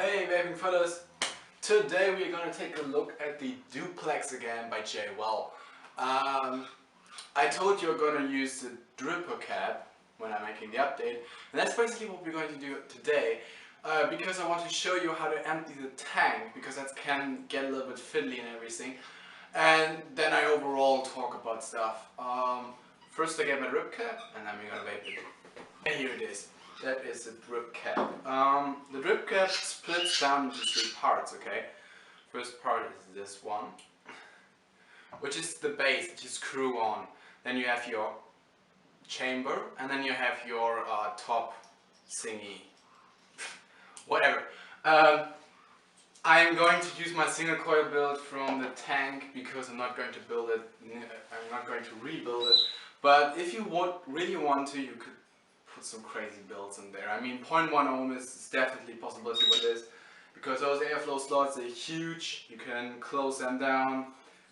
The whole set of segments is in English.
Hey vaping fellas! Today we're gonna take a look at the DUPLX again by Jay. Well, I told you we're gonna use the dripper cap when I'm making the update, and that's basically what we're going to do today. Because I want to show you how to empty the tank, because that can get a little bit fiddly and everything. And then I overall talk about stuff. First I get my drip cap, and then we're gonna vape it. And here it is. That is the drip cap. The drip cap splits down into three parts, okay? First part is this one, which is the base that you screw on. Then you have your chamber, and then you have your top thingy. Whatever. I'm going to use my single coil build from the tank because I'm not going to build it, I'm not going to rebuild it. But if you really want to, you could put some crazy builds in there. I mean, 0.1 ohm is definitely a possibility with this, because those airflow slots are huge. You can close them down,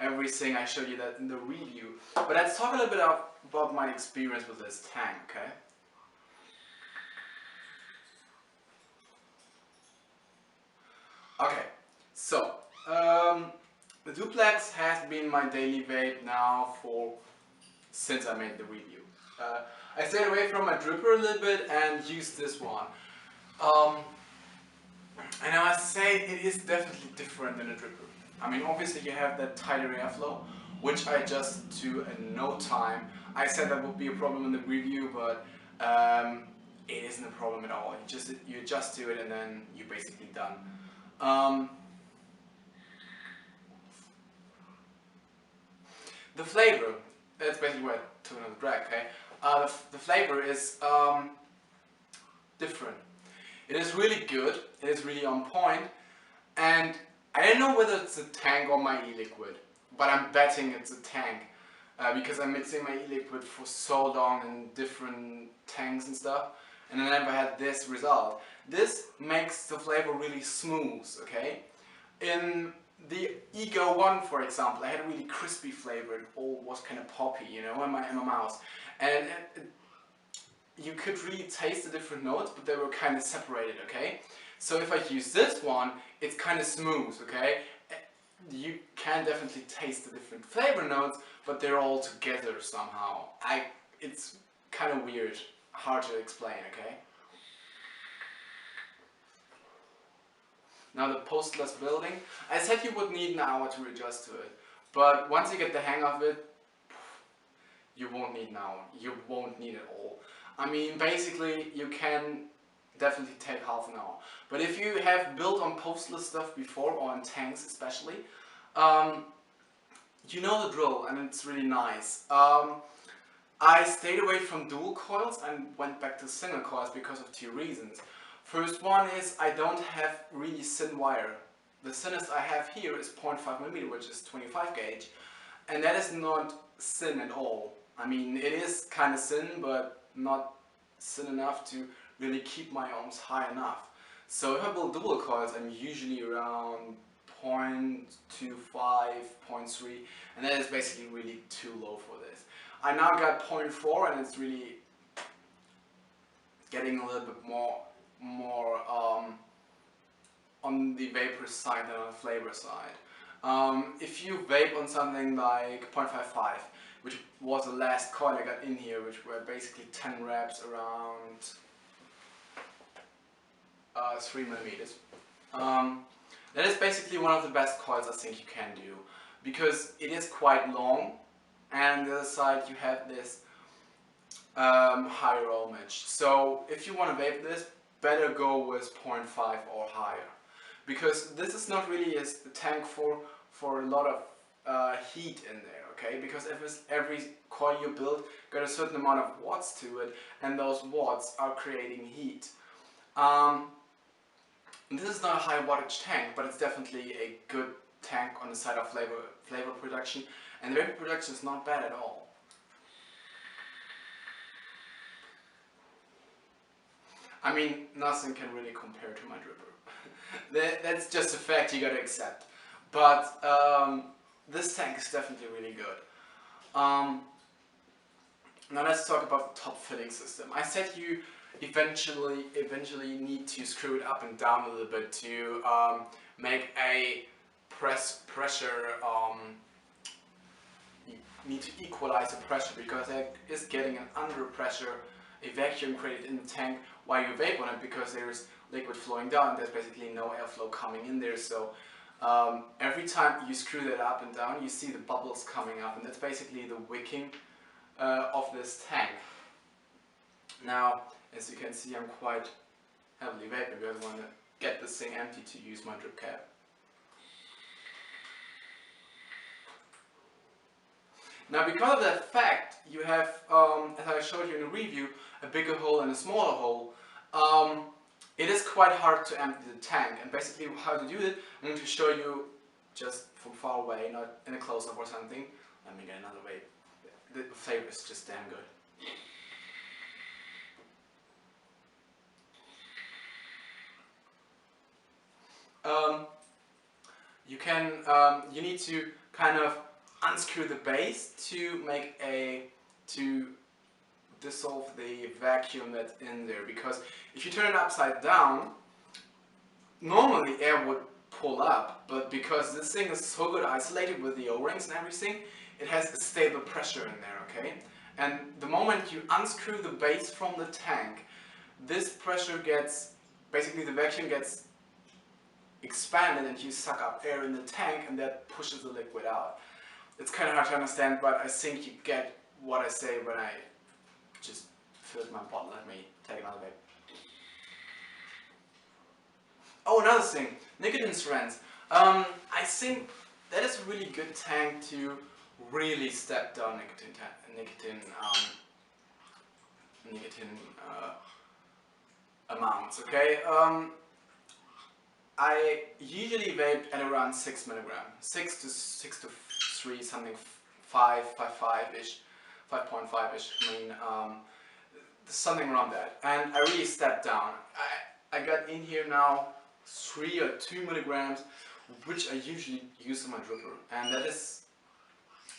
everything. I showed you that in the review. But let's talk a little bit about my experience with this tank, okay? Okay, so the DUPLX has been my daily vape now since I made the review. I stayed away from my dripper a little bit and used this one. And I must say, it is definitely different than a dripper. I mean, obviously you have that tighter airflow, which I just do in no time. I said that would be a problem in the review, but it isn't a problem at all. You just do it and then you're basically done. The flavor, that's basically what I took on the drag, okay? The flavor is different. It is really good, it is really on point, and I don't know whether it's a tank or my e-liquid, but I'm betting it's a tank, because I'm mixing my e-liquid for so long in different tanks and stuff, and I never had this result. This makes the flavor really smooth, okay? In the Ego 1, for example, I had a really crispy flavor. It all was kind of poppy, you know, in my mouth. And you could really taste the different notes, but they were kind of separated, okay? So if I use this one, it's kind of smooth, okay? You can definitely taste the different flavor notes, but they're all together somehow. It's kind of weird, hard to explain, okay? Now the postless building, I said you would need an hour to adjust to it, but once you get the hang of it, you won't need an hour, you won't need it all. I mean, basically you can definitely take half an hour, but if you have built on postless stuff before, or on tanks especially, you know the drill, and it's really nice. I stayed away from dual coils and went back to single coils because of two reasons. First one is I don't have really thin wire. The thinnest I have here is 0.5mm, which is 25 gauge, and that is not thin at all. I mean, it is kind of thin, but not thin enough to really keep my ohms high enough. So if I build dual coils, I'm usually around 0.25, 0.3, and that is basically really too low for this. I now got 0.4, and it's really getting a little bit more on the vapor side than on the flavor side. If you vape on something like 0.55, which was the last coil I got in here, which were basically 10 reps around 3mm. That is basically one of the best coils I think you can do, because it is quite long, and on the other side you have this higher ohmage. So if you want to vape this, better go with 0.5 or higher, because this is not really a tank for a lot of heat in there, okay? Because every coil you build got a certain amount of watts to it, and those watts are creating heat. This is not a high wattage tank, but it's definitely a good tank on the side of flavor production, and the vapor production is not bad at all. I mean, nothing can really compare to my dripper. That's just a fact you gotta accept. But this tank is definitely really good. Now let's talk about the top filling system. I said you eventually need to screw it up and down a little bit to make a pressure. You need to equalize the pressure because it is getting an under pressure, a vacuum created in the tank while you vape on it, because there's liquid flowing down. There's basically no airflow coming in there. So every time you screw that up and down, you see the bubbles coming up, and that's basically the wicking of this tank. Now, as you can see, I'm quite heavily vaping because I want to get this thing empty to use my drip cap. Now, because of that fact, you have, as I showed you in the review, a bigger hole and a smaller hole. It is quite hard to empty the tank, and basically how to do it, I'm going to show you just from far away, not in a close-up or something. Let me get another vape. The flavor is just damn good. You need to kind of unscrew the base to dissolve the vacuum that's in there, because if you turn it upside down, normally air would pull up, but because this thing is so good isolated with the O-rings and everything, it has a stable pressure in there, okay? And the moment you unscrew the base from the tank, this pressure basically the vacuum gets expanded and you suck up air in the tank, and that pushes the liquid out. It's kind of hard to understand, but I think you get what I say when I just filled my bottle. Let me take another vape. Oh, another thing, nicotine strands. I think that is a really good tank to really step down nicotine amounts. Okay. I usually vape at around 6 milligrams, 6 to 3, something 5.5-ish. I mean, something around that. And I really stepped down. I got in here now 3 or 2 milligrams, which I usually use in my dripper. And that is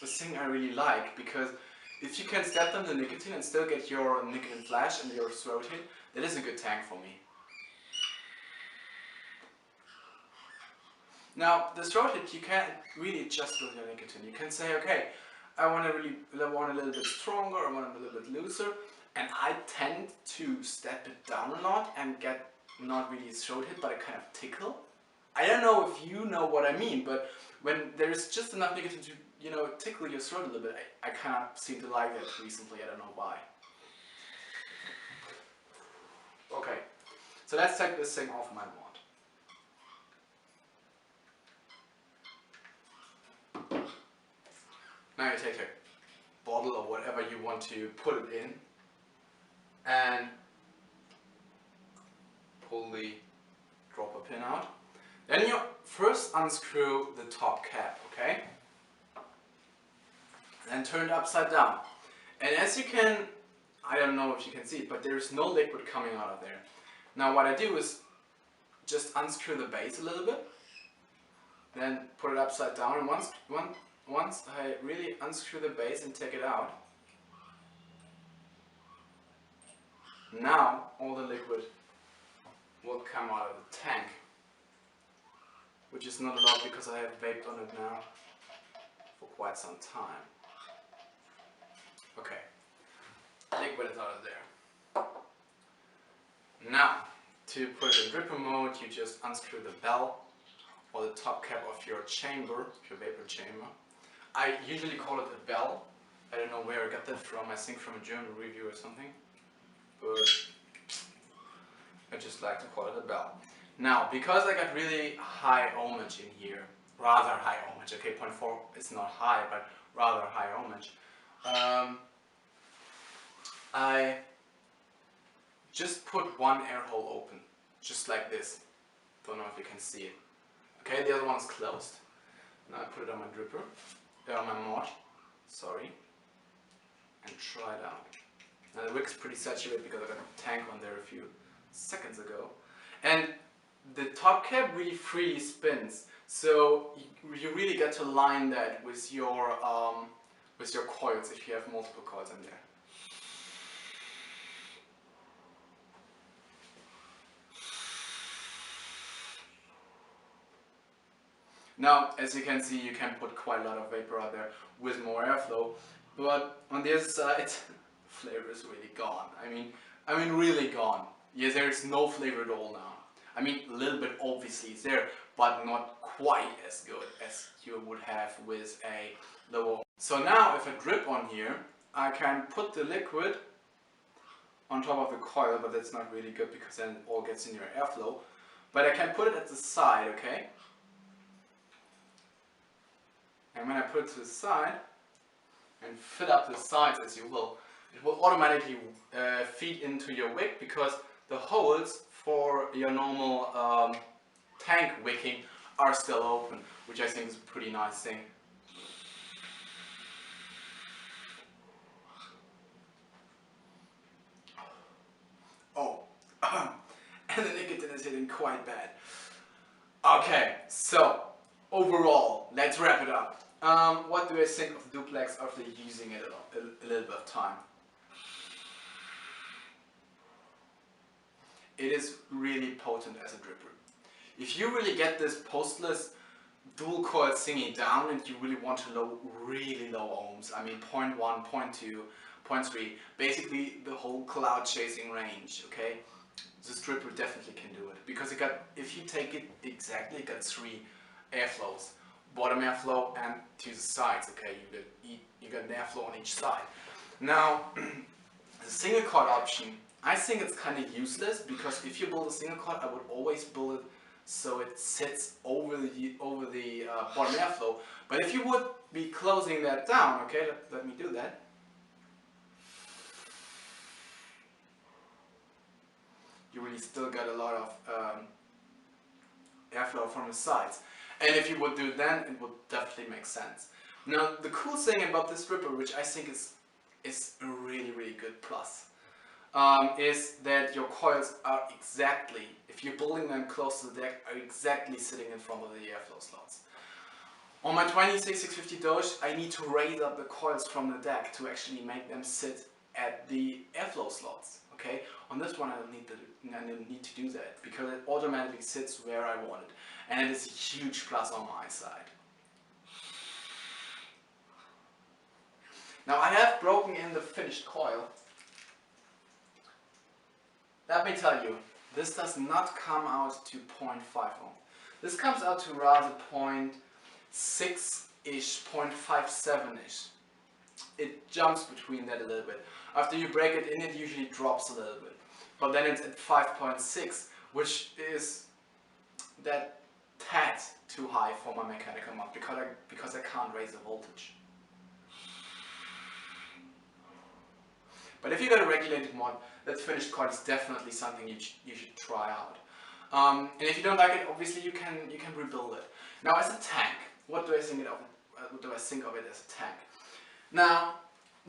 the thing I really like, because if you can step down the nicotine and still get your nicotine flash and your throat hit, that is a good tank for me. Now, the throat hit you can really adjust with your nicotine. You can say, okay, I want a little bit stronger, I want it a little bit looser, and I tend to step it down a lot and get not really throat hit, but a kind of tickle. I don't know if you know what I mean, but when there's just enough nicotine to, you know, tickle your throat a little bit, I kind of seem to like that recently. I don't know why. Okay, so let's take this thing off my wand. Now you take a bottle or whatever you want to put it in and pull the dropper pin out. Then you first unscrew the top cap, okay? And turn it upside down. And as you can, I don't know if you can see it, but there's no liquid coming out of there. Now what I do is just unscrew the base a little bit, then put it upside down, and once I really unscrew the base and take it out, now all the liquid will come out of the tank, which is not a lot because I have vaped on it now for quite some time. Okay, liquid is out of there. Now, to put it in dripper mode, you just unscrew the bell or the top cap of your chamber, your vapor chamber. I usually call it a bell. I don't know where I got that from. I think from a German review or something. But I just like to call it a bell. Now, because I got really high ohmage in here, rather high ohmage, okay, 0.4 is not high, but rather high ohmage, I just put one air hole open, just like this. Don't know if you can see it. Okay, the other one's closed. Now I put it on my dripper, on my mod, sorry, and try it out. Now the wick's pretty saturated because I got a tank on there a few seconds ago. And the top cap really freely spins, so you really get to line that with your coils if you have multiple coils in there. Now, as you can see, you can put quite a lot of vapor out there with more airflow, but on the other side, flavor is really gone. I mean really gone. Yeah, there's no flavor at all now. I mean, a little bit obviously is there, but not quite as good as you would have with a lower. So now, if I drip on here, I can put the liquid on top of the coil, but that's not really good because then it all gets in your airflow. But I can put it at the side, okay? And when I put it to the side and fill up the sides as you will, it will automatically feed into your wick because the holes for your normal tank wicking are still open, which I think is a pretty nice thing. Oh, and the nicotine is hitting quite bad. Okay, so overall, let's wrap it up. What do I think of the DUPLX after using it a little bit of time? It is really potent as a dripper. If you really get this postless dual coil thingy down and you really want to really low ohms, I mean 0.1, 0.2, 0.3, basically the whole cloud chasing range, okay? This dripper definitely can do it because if you take it exactly, it got 3 airflows. Bottom airflow and to the sides, okay? You got an airflow on each side. Now, the single coil option, I think it's kind of useless because if you build a single coil, I would always build it so it sits over the bottom airflow. But if you would be closing that down, okay, let me do that. You really still got a lot of airflow from the sides. And if you would do it then, it would definitely make sense. Now, the cool thing about this dripper, which I think is a really, really good plus, is that your coils are exactly, if you're building them close to the deck, are exactly sitting in front of the airflow slots. On my 26650 Doge, I need to raise up the coils from the deck to actually make them sit at the airflow slots. Okay, on this one I don't need to do that because it automatically sits where I want it, and it is a huge plus on my side. Now I have broken in the finished coil. Let me tell you, this does not come out to 0.5 ohm. This comes out to rather 0.6-ish, 0.57-ish. It jumps between that a little bit. After you break it in, it usually drops a little bit. But then it's at 5.6, which is that tad too high for my mechanical mod because I can't raise the voltage. But if you got a regulated mod, that finished coil is definitely something you should try out. And if you don't like it, obviously you can rebuild it. Now, as a tank, what do I think of it as a tank? Now,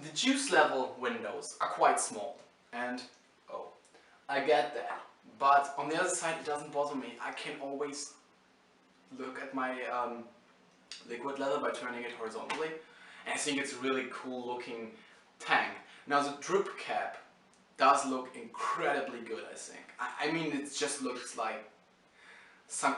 the juice level windows are quite small, and oh, I get that. But on the other side, it doesn't bother me. I can always look at my liquid level by turning it horizontally, and I think it's a really cool looking tank. Now, the drip cap does look incredibly good, I think. I mean, it just looks like some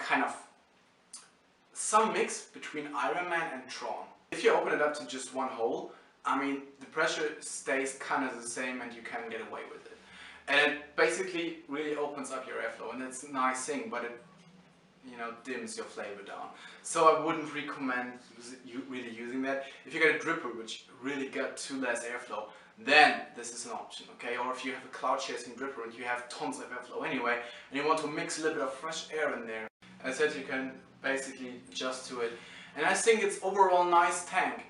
mix between Iron Man and Tron. If you open it up to just one hole, I mean, the pressure stays kind of the same and you can get away with it. And it basically really opens up your airflow, and it's a nice thing, but it, you know, dims your flavor down. So I wouldn't recommend really using that. If you get a dripper which really got too less airflow, then this is an option, okay? Or if you have a cloud chasing dripper and you have tons of airflow anyway, and you want to mix a little bit of fresh air in there, as I said, you can basically adjust to it. And I think it's overall a nice tank.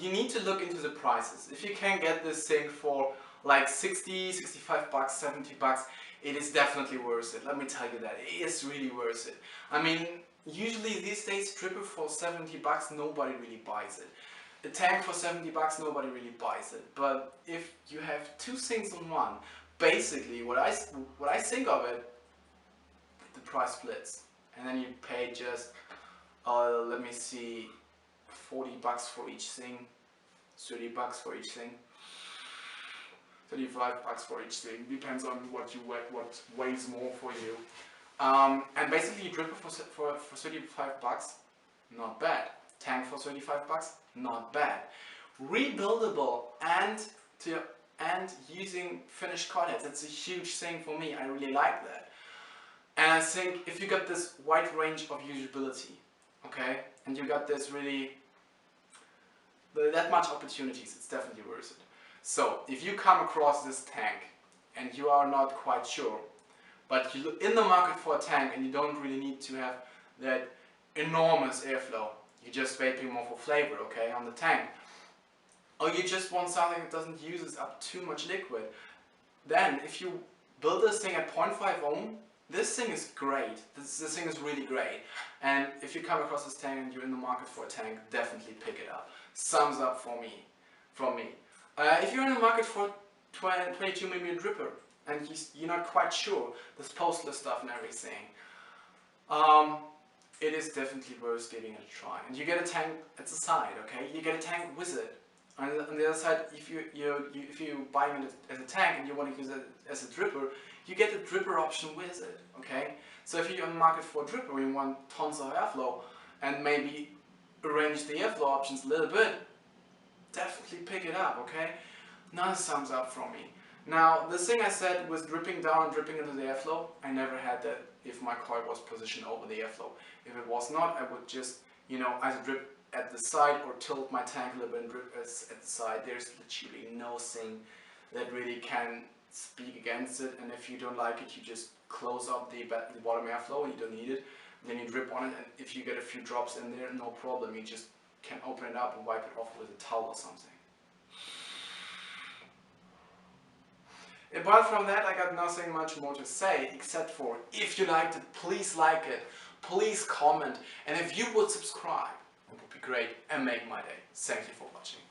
You need to look into the prices. If you can get this thing for like 60, 65 bucks, 70 bucks, it is definitely worth it. Let me tell you that. It is really worth it. I mean, usually these days, dripper for 70 bucks, nobody really buys it. A tank for 70 bucks, nobody really buys it. But if you have two things in one, basically what I think of it, the price splits. And then you pay just, let me see, 40 bucks for each thing, 30 bucks for each thing, 35 bucks for each thing, depends on what weighs more for you. And basically you drip it for 35 bucks, not bad. Tank for 35 bucks, not bad. Rebuildable and using finished card heads, that's a huge thing for me. I really like that. And I think if you got this wide range of usability, okay, and you got this really that much opportunities, it's definitely worth it. So if you come across this tank and you are not quite sure, but you look in the market for a tank and you don't really need to have that enormous airflow, you're just vaping more for flavor, okay, on the tank, or you just want something that doesn't use up too much liquid, then if you build this thing at 0.5 ohm, this thing is great. This thing is really great. And if you come across this tank and you're in the market for a tank, definitely pick it up. Thumbs up from me. If you're in the market for 22mm dripper and you're not quite sure, this postless stuff and everything, it is definitely worth giving it a try. And you get a tank at the side, okay? You get a tank with it. On the other side, if you're buying it as a tank and you want to use it as a dripper, you get the dripper option with it, okay? So if you're on the market for a dripper, you want tons of airflow and maybe arrange the airflow options a little bit, definitely pick it up, okay? Another thumbs up from me. Now, the thing I said was dripping down and dripping into the airflow, I never had that if my coil was positioned over the airflow. If it was not, I would just, either drip at the side or tilt my tank a little bit and drip at the side. There's literally no thing that really can speak against it, and if you don't like it, you just close up the bottom airflow and you don't need it. Then you drip on it, and if you get a few drops in there, no problem, you just can open it up and wipe it off with a towel or something. Apart from that, I got nothing much more to say, except for, if you liked it, please like it, please comment, and if you would subscribe, it would be great and make my day. Thank you for watching.